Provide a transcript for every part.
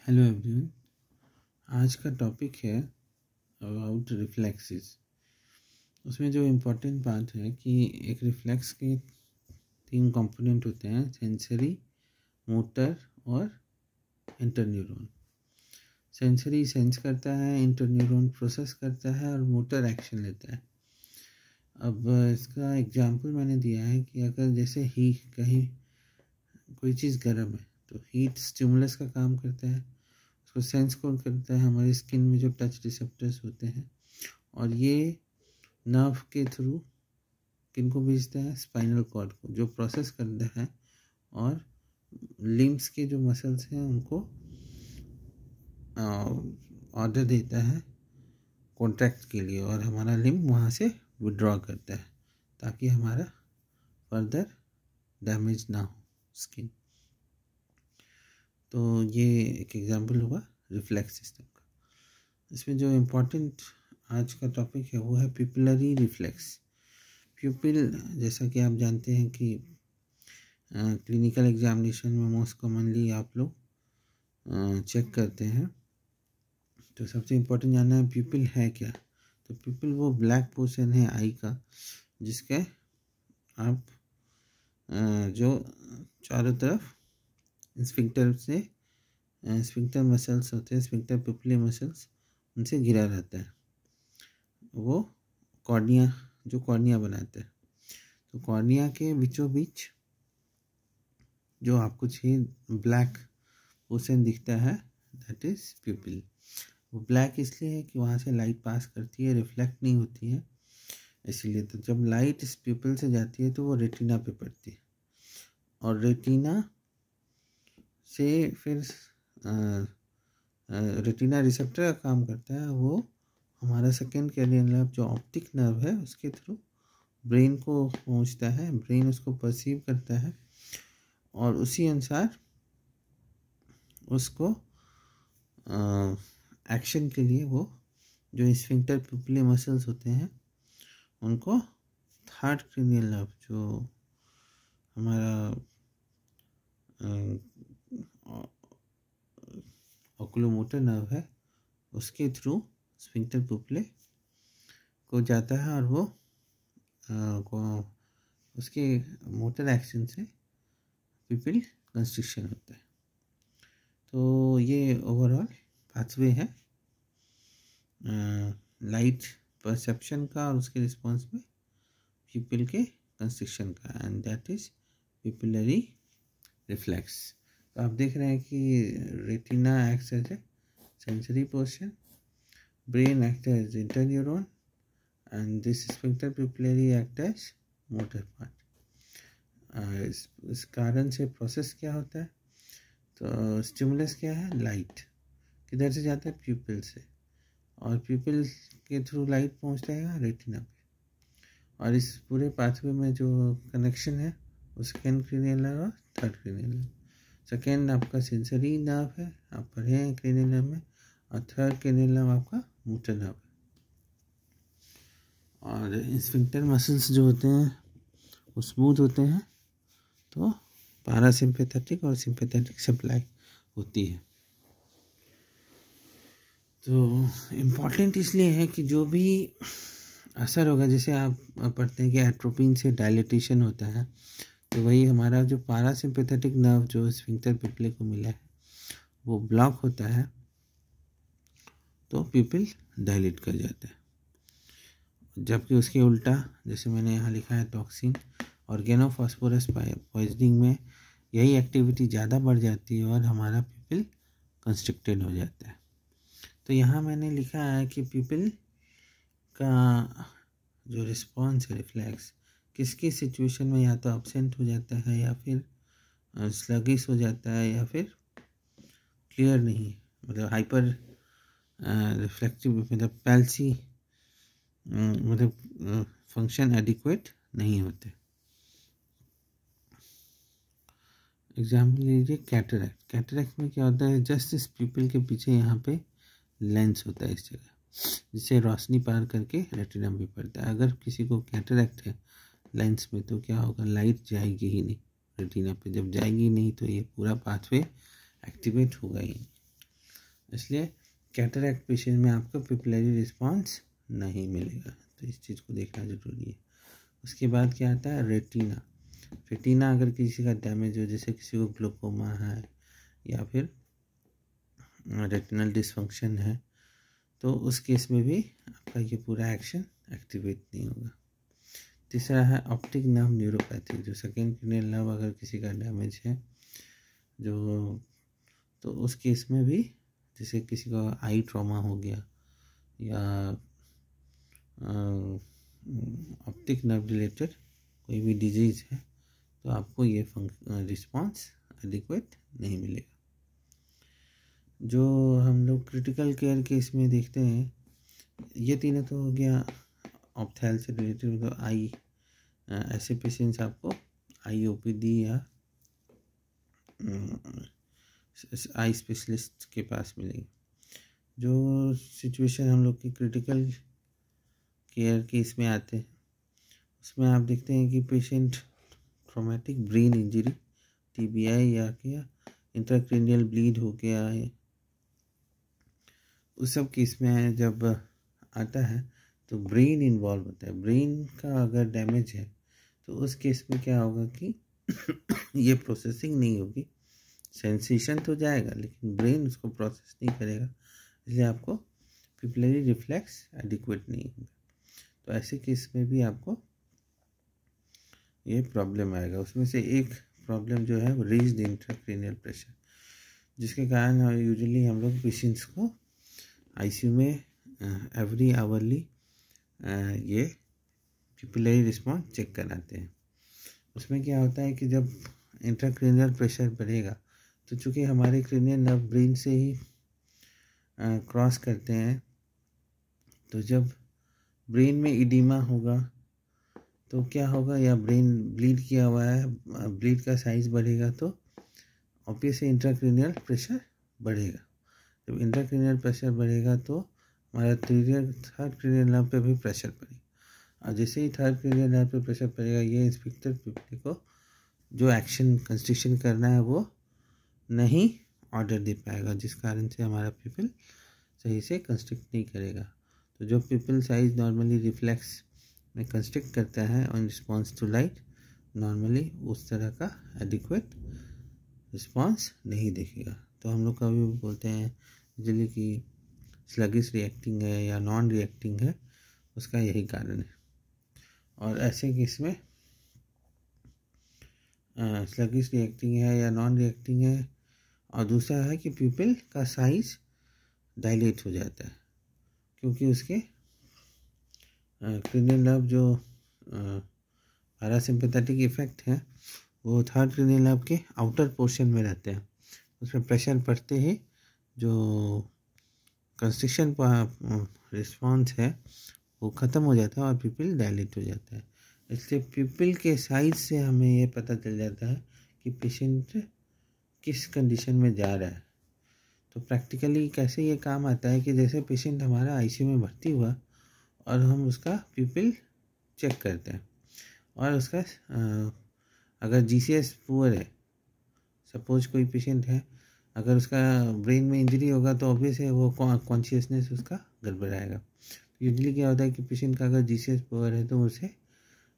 Hello everyone. आज का topic है अबाउट रिफ्लेक्सेस। उसमें जो इम्पोर्टेंट बात है कि एक रिफ्लेक्स के 3 कंपोनेंट होते हैं, सेंसरी, मोटर और इंटरन्यूरॉन। सेंसरी सेंस करता है, इंटरन्यूरॉन प्रोसेस करता है और मोटर एक्शन लेता है। अब इसका एग्जांपल मैंने दिया है कि अगर जैसे कहीं कोई चीज़ गर्म है तो हीट स्टिमुलस का काम करता है, उसको सेंस कौन करता है, हमारी स्किन में जो टच रिसेप्टर्स होते हैं, और ये नर्व के थ्रू किनको भेजता है, स्पाइनल कॉर्ड को, जो प्रोसेस करता है और लिम्स के जो मसल्स हैं उनको ऑर्डर देता है कॉन्ट्रैक्ट के लिए, और हमारा लिम्ब वहाँ से विड्रॉ करता है ताकि हमारा फर्दर डैमेज ना हो स्किन। तो ये एक एग्जांपल हुआ रिफ्लेक्स सिस्टम का। इसमें जो इम्पोर्टेंट आज का टॉपिक है वो है पिपिलरी रिफ्लेक्स। प्यूपिल, जैसा कि आप जानते हैं कि क्लिनिकल एग्जामिनेशन में मोस्ट कॉमनली आप लोग चेक करते हैं, तो सबसे इम्पोर्टेंट जानना है प्यूपिल है क्या। तो प्यूपिल वो ब्लैक पोर्शन है आई का जिसके आप जो चारों तरफ स्फिंक्टर मसल्स होते हैं, स्फिंक्टर पिपिली मसल्स, उनसे घिरा रहता है। वो कॉर्निया बनाते हैं। तो कॉर्निया के बीचों बीच जो आपको ब्लैक पोर्शन दिखता है, दैट इज प्यूपिल। वो ब्लैक इसलिए है कि वहाँ से लाइट पास करती है, रिफ्लेक्ट नहीं होती है, इसीलिए। तो जब लाइट इस प्यूपिल से जाती है तो वो रेटिना पे पड़ती है, और रेटिना से फिर रेटिना रिसेप्टर का काम करता है, वो हमारा सेकेंड कैरियर नर्व जो ऑप्टिक नर्व है उसके थ्रू ब्रेन को पहुंचता है, ब्रेन उसको परसीव करता है और उसी अनुसार उसको एक्शन के लिए वो जो स्फिंक्टर पिपिली मसल्स होते हैं उनको थर्ड क्रेनियल नर्व जो हमारा ओकुलोमोटर नर्व है उसके थ्रू स्फिंक्टर पिपिली को जाता है, और वो उसके मोटर एक्शन से पिपिल कंस्ट्रिक्शन होता है। तो ये ओवरऑल पाथवे है लाइट परसेप्शन का और उसके रिस्पॉन्स में पिपिल के कंस्ट्रिक्शन का, and that is pupillary reflex. तो आप देख रहे हैं कि retina acts as a sensory portion, brain act as interneuron, and this sphincter pupillary act as motor part. इस कारण से प्रोसेस क्या होता है, तो स्टिमुलस क्या है, लाइट किधर से जाता है, प्यूपिल से, और प्यूपिल के थ्रू लाइट पहुंच जाएगा रेटिना पे, और इस पूरे पाथवे में जो कनेक्शन है वो सेकेंड क्रेनियल नर्व और थर्ड क्रेनियल नर्व। सेकेंड आपका सेंसरी नर्व है, आप पढ़े हैं क्रेनियल नर्व में, और थर्ड क्रेनियल नर्व आपका मोटर नर्व है। और स्फिंक्टर मसल्स जो होते हैं वो स्मूथ होते हैं, तो पैरासिम्पैथेटिक और सिंपैथेटिक सप्लाई होती है। तो इम्पॉर्टेंट इसलिए है कि जो भी असर होगा, जैसे आप पढ़ते हैं कि एट्रोपिन से डायलेटेशन होता है, तो वही हमारा जो पैरासिम्पैथेटिक नर्व जो स्फिंक्टर पिपिली को मिला है वो ब्लॉक होता है तो पिपिल डायलेट कर जाता है। जबकि उसके उल्टा, जैसे मैंने यहाँ लिखा है टॉक्सिन, ऑर्गेनोफॉस्फोरस पॉइजनिंग में यही एक्टिविटी ज़्यादा बढ़ जाती है और हमारा पिपिल कंस्ट्रिक्टेड हो जाता है। तो यहाँ मैंने लिखा है कि पिपिल का जो रिस्पॉन्स है रिफ्लेक्स किसकी सिचुएशन में या तो एब्सेंट हो जाता है, या फिर स्लगिश हो जाता है, या फिर क्लियर नहीं, मतलब हाइपर रिफ्लेक्टिव, मतलब पैल्सी, मतलब फंक्शन एडिक्वेट नहीं होते। एग्जाम्पल लीजिए कैटरैक्ट। कैटरैक्ट में क्या होता है, जस्ट इस पिपिल के पीछे यहाँ पे लेंस होता है इस जगह, जिससे रोशनी पार करके रेटिना में पड़ता है। अगर किसी को कैटरैक्ट है लेंस में तो क्या होगा, लाइट जाएगी ही नहीं रेटिना पे। जब जाएगी नहीं तो ये पूरा पाथवे एक्टिवेट होगा ही नहीं। इसलिए कैटरैक्ट पेशेंट में आपको पिपलरी रिस्पॉन्स नहीं मिलेगा, तो इस चीज़ को देखना ज़रूरी है। उसके बाद क्या आता है, रेटिना। रेटिना अगर किसी का डैमेज हो, जैसे किसी को ग्लूकोमा है या फिर रेटिनल डिसफंक्शन है, तो उस केस में भी आपका ये पूरा एक्शन एक्टिवेट नहीं होगा। तीसरा है ऑप्टिक नर्व न्यूरोपैथी, जो सेकेंड क्रिनियल नर्व अगर किसी का डैमेज है जो, तो उस केस में भी जैसे किसी का आई ट्रॉमा हो गया या ऑप्टिक नर्व रिलेटेड कोई भी डिजीज़ है, तो आपको ये रिस्पॉन्स एडिक्वेट नहीं मिलेगा। जो हम लोग क्रिटिकल केयर केस में देखते हैं, ये तीनों तो हो गया ऑप्थेल से रिलेटेड, तो आई ऐसे पेशेंट्स आपको आई ओपीडी या आई स्पेशलिस्ट के पास मिलेंगे। जो सिचुएशन हम लोग की क्रिटिकल केयर केस में आते हैं, उसमें आप देखते हैं कि patient traumatic brain injury, TBI या क्या इंट्राक्रैनियल ब्लीड हो गया है, उस सब केस में जब आता है तो ब्रेन इन्वॉल्व होता है। ब्रेन का अगर डैमेज है तो उस केस में क्या होगा कि ये प्रोसेसिंग नहीं होगी, सेंसेशन तो जाएगा लेकिन ब्रेन उसको प्रोसेस नहीं करेगा, इसलिए आपको पिपलरी रिफ्लेक्स एडिक्वेट नहीं होगा। तो ऐसे केस में भी आपको ये प्रॉब्लम आएगा। उसमें से एक प्रॉब्लम जो है वो रेज्ड इंट्राक्रैनियल प्रेशर, जिसके कारण यूजुअली हम लोग पेशेंट्स को आईसीयू में एवरी आवरली ये पिपलरी रिस्पॉन्स चेक कराते हैं। उसमें क्या होता है कि जब इंट्राक्रैनियल प्रेशर बढ़ेगा तो चूँकि हमारे क्रेनियल नर्व ब्रेन से ही क्रॉस करते हैं, तो जब ब्रेन में इडीमा होगा तो क्या होगा, या ब्रेन ब्लीड किया हुआ है, ब्लीड का साइज बढ़ेगा तो ऑब्वियसली इंट्राक्रैनियल प्रेशर बढ़ेगा। जब इंट्राक्रैनियल प्रेशर बढ़ेगा तो हमारा थर्ड क्रेनियल नर्व पे भी प्रेशर पड़ेगा, और जैसे ही थर्ड क्रेनियल नर्व पे प्रेशर पड़ेगा, ये इंस्पेक्टर पिपली को जो एक्शन कंस्ट्रिक्शन करना है वो नहीं ऑर्डर दे पाएगा, जिस कारण से हमारा पिपल सही से कंस्ट्रिक्ट नहीं करेगा। तो जो पिपल साइज नॉर्मली रिफ्लेक्स में कंस्ट्रिक्ट करता है on response to light, normally उस तरह का एडिक्वेट रिस्पॉन्स नहीं देखेगा। तो हम लोग कभी भी बोलते हैं यूजुअली कि स्लगिश रिएक्टिंग है या नॉन रिएक्टिंग है, उसका यही कारण है। और ऐसे केस में स्लगिश रिएक्टिंग है या नॉन रिएक्टिंग है, और दूसरा है कि प्यूपिल का साइज डायलेट हो जाता है, क्योंकि उसके क्रेनियल नर्व जो पैरासिम्पैथेटिक इफेक्ट है वो थर्ड क्रेनियल नर्व के आउटर पोर्शन में रहते हैं। उसमें प्रेशर पड़ते ही जो कंस्ट्रिक्शन रिस्पॉन्स है वो ख़त्म हो जाता है और प्यूपिल डायलेट हो जाता है। इसलिए प्यूपिल के साइज से हमें ये पता चल जाता है कि पेशेंट किस कंडीशन में जा रहा है। तो प्रैक्टिकली कैसे ये काम आता है कि जैसे पेशेंट हमारा आईसीयू में भर्ती हुआ और हम उसका प्यूपिल चेक करते हैं, और उसका अगर जीसीएस पुअर है, सपोज कोई पेशेंट है, अगर उसका ब्रेन में इंजरी होगा तो ऑब्वियस है वो कॉन्शियसनेस उसका गड़बड़ाएगा। यूजुअली क्या होता है कि पेशेंट का अगर जीसीएस पुअर है तो उसे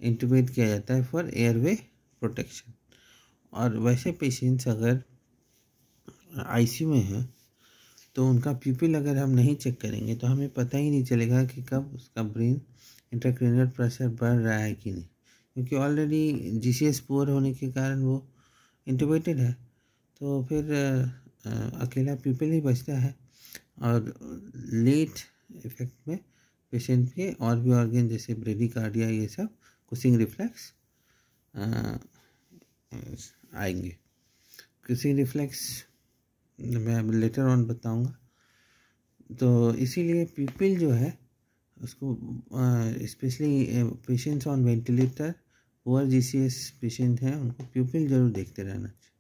इंटुबेट किया जाता है फॉर एयरवे प्रोटेक्शन। और वैसे पेशेंट्स अगर आईसीयू में हैं तो उनका प्यूपिल अगर हम नहीं चेक करेंगे तो हमें पता ही नहीं चलेगा कि कब उसका ब्रेन इंट्राक्रैनियल प्रेशर बढ़ रहा है कि नहीं, क्योंकि ऑलरेडी जीसीएस पुअर होने के कारण वो इंटुबेटेड है। तो फिर अकेला प्यूपिल ही बचता है, और लेट इफेक्ट में पेशेंट के और भी ऑर्गन जैसे ब्रेडिकार्डिया ये सब कुसिंग रिफ्लेक्स आएंगे। कुसिंग रिफ्लेक्स मैं लेटर ऑन बताऊंगा। तो इसीलिए प्यूपिल जो है उसको specially patients on ventilator, poor GCS patient हैं, उनको प्यूपिल जरूर देखते रहना चाहिए,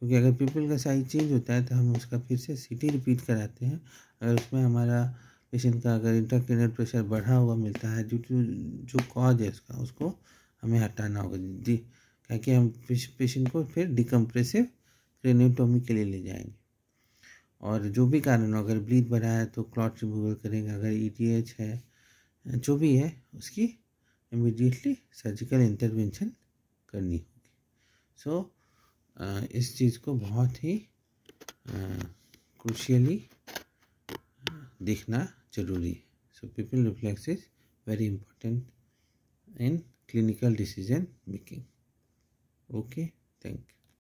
क्योंकि अगर प्यूपिल का साइज चेंज होता है तो हम उसका फिर से सीटी रिपीट कराते हैं। अगर उसमें हमारा पेशेंट का अगर इंट्राक्रैनियल प्रेशर बढ़ा हुआ मिलता है ड्यू टू जो कॉज है उसका, उसको हमें हटाना होगा जी, क्योंकि हम पेशेंट को फिर डिकम्प्रेसिव क्रेनियोटोमी के लिए ले जाएंगे। और जो भी कारण हो, अगर ब्लीड बढ़ा है तो क्लॉट रिमूवल करेंगे, अगर ETH है, जो भी है उसकी इमीडिएटली सर्जिकल इंटरवेंशन करनी होगी। सो इस चीज़ को बहुत ही क्रूशियली देखना जरूरी है। So pupil reflex is very important in clinical decision making. Okay, thank you.